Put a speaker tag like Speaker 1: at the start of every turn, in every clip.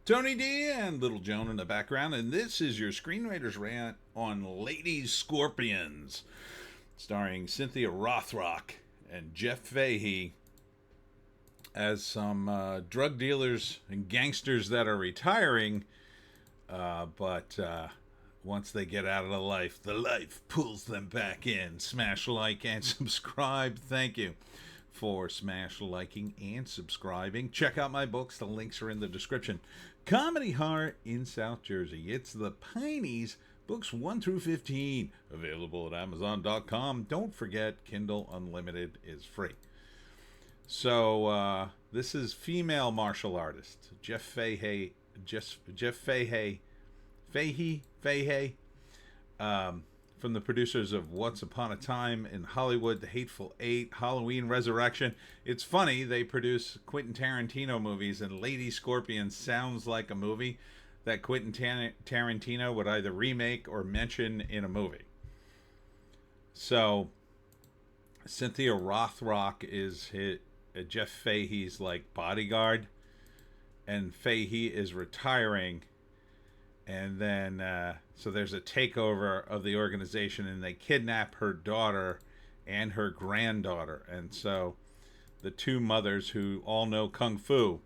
Speaker 1: Tony D and Little Joan in the background, and this is your Screenwriter's Rant on Lady Scorpions, starring CynthiaRothrock and Jeff Fahey as some drug dealers and gangsters that are retiring, but once they get out of the life pulls them back in. Smash like and subscribe. Thank you for smash liking and subscribing. Check out my books. The links are in the description. Comedy Horror in South Jersey. It's the Pineys, books 1 through 15, available at Amazon.com. Don't forget, Kindle Unlimited is free. So this is female martial artist Jeff Fahey, from the producers of Once Upon a Time in Hollywood, The Hateful Eight, Halloween Resurrection. It's funny, they produce Quentin Tarantino movies, and Lady Scorpion sounds like a movie that Quentin Tarantino would either remake or mention in a movie. So CynthiaRothrock is Jeff Fahey's like bodyguard, and Fahey is retiring. And then, so there's a takeover of the organization, and they kidnap her daughter and her granddaughter. And so the two mothers, who all know Kung Fu,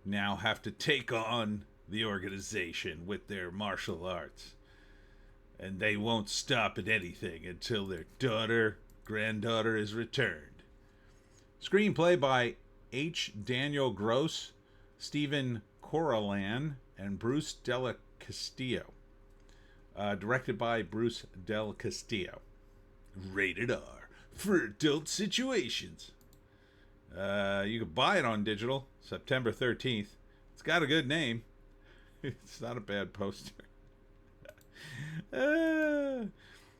Speaker 1: now have to take on the organization with their martial arts. And they won't stop at anything until their granddaughter is returned. Screenplay by H. Daniel Gross, Stephen Coralan, and Bruce Della Castillo. Directed by Bruce Del Castillo. Rated R for adult situations. You can buy it on digital September 13th. It's got a good name. It's not a bad poster.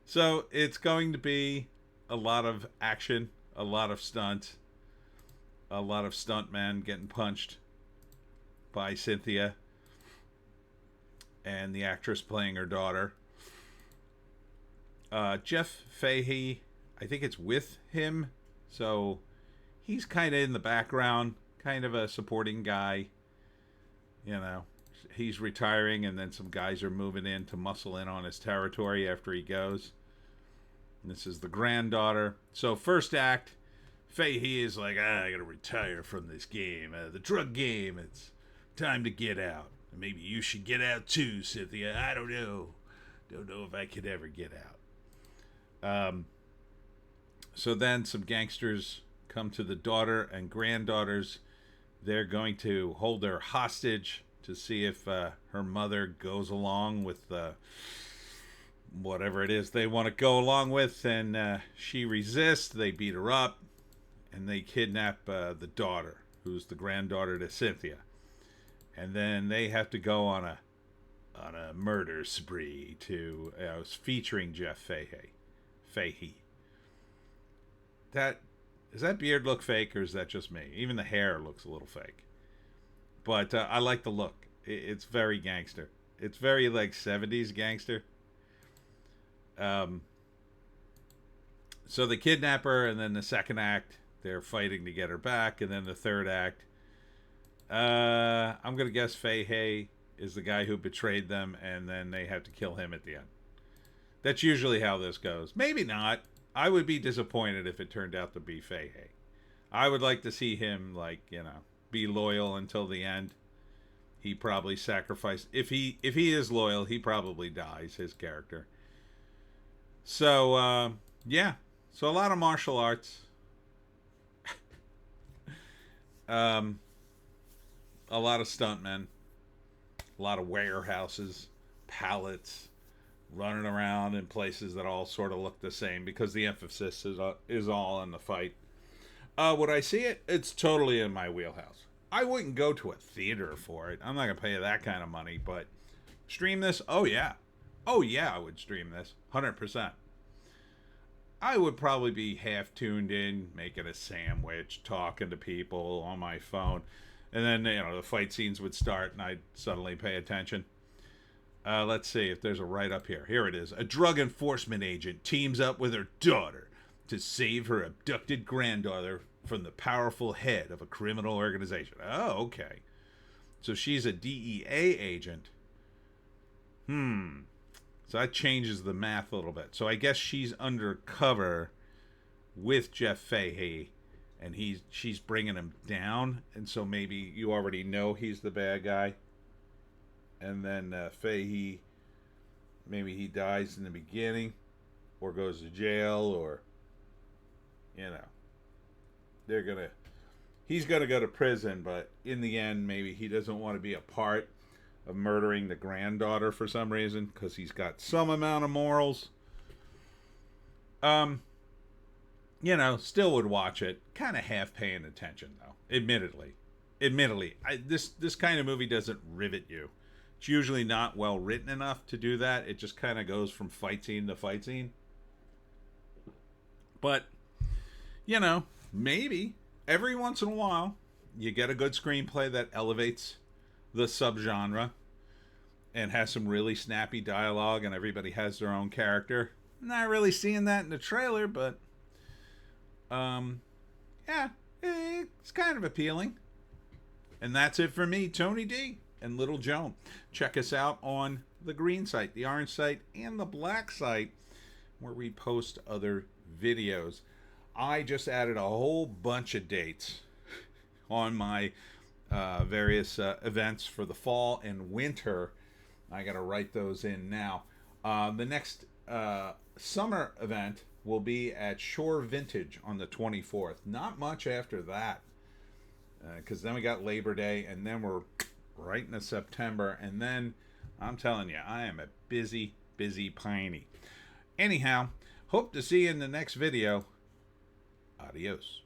Speaker 1: So it's going to be a lot of action, a lot of stunts, a lot of stuntmen getting punched by Cynthia and the actress playing her daughter. Jeff Fahey, I think it's with him, so he's kind of in the background, kind of a supporting guy. You know, he's retiring, and then some guys are moving in to muscle in on his territory after he goes. And this is the granddaughter. So first act, Fahey is like, I gotta retire from this game, the drug game. It's time to get out. Maybe you should get out too, Cynthia. I don't know. Don't know if I could ever get out. So then some gangsters come to the daughter and granddaughters. They're going to hold her hostage to see if her mother goes along with whatever it is they want to go along with. And she resists. They beat her up. And they kidnap the daughter, who's the granddaughter to Cynthia. And then they have to go on a murder spree to featuring Jeff Fahey. Does that beard look fake, or is that just me? Even the hair looks a little fake. But I like the look. It's very gangster. It's very like 70s gangster. So they kidnap her, and then the second act, they're fighting to get her back, and then the third act, I'm going to guess Fahey is the guy who betrayed them, and then they have to kill him at the end. That's usually how this goes. Maybe not. I would be disappointed if it turned out to be Fahey. I would like to see him, be loyal until the end. He probably sacrificed. If he is loyal, he probably dies, his character. So, yeah. So a lot of martial arts. A lot of stuntmen, a lot of warehouses, pallets, running around in places that all sort of look the same because the emphasis is all on the fight. Would I see it? It's totally in my wheelhouse. I wouldn't go to a theater for it. I'm not going to pay that kind of money, but stream this? Oh, yeah. Oh, yeah, I would stream this. 100%. I would probably be half tuned in, making a sandwich, talking to people on my phone. And then, the fight scenes would start, and I'd suddenly pay attention. Let's see if there's a write-up here. Here it is. A drug enforcement agent teams up with her daughter to save her abducted granddaughter from the powerful head of a criminal organization. Oh, okay. So she's a DEA agent. So that changes the math a little bit. So I guess she's undercover with Jeff Fahey, and she's bringing him down. And so maybe you already know he's the bad guy. And then Fahey, maybe he dies in the beginning, or goes to jail, or, you know, he's gonna go to prison, but in the end, maybe he doesn't want to be a part of murdering the granddaughter for some reason, because he's got some amount of morals. You know, still would watch it, kind of half paying attention though. Admittedly, this kind of movie doesn't rivet you. It's usually not well written enough to do that. It just kind of goes from fight scene to fight scene. But, you know, maybe every once in a while you get a good screenplay that elevates the subgenre and has some really snappy dialogue and everybody has their own character. Not really seeing that in the trailer, but yeah, it's kind of appealing. And that's it for me, Tony D and Little Joan. Check us out on the green site, the orange site, and the black site, where we post other videos. I just added a whole bunch of dates on my various events for the fall and winter. I got to write those in now. The next summer event will be at Shore Vintage on the 24th. Not much after that, because then we got Labor Day, and then we're right into September, and then I'm telling you, I am a busy Piney. Anyhow, hope to see you in the next video. Adios.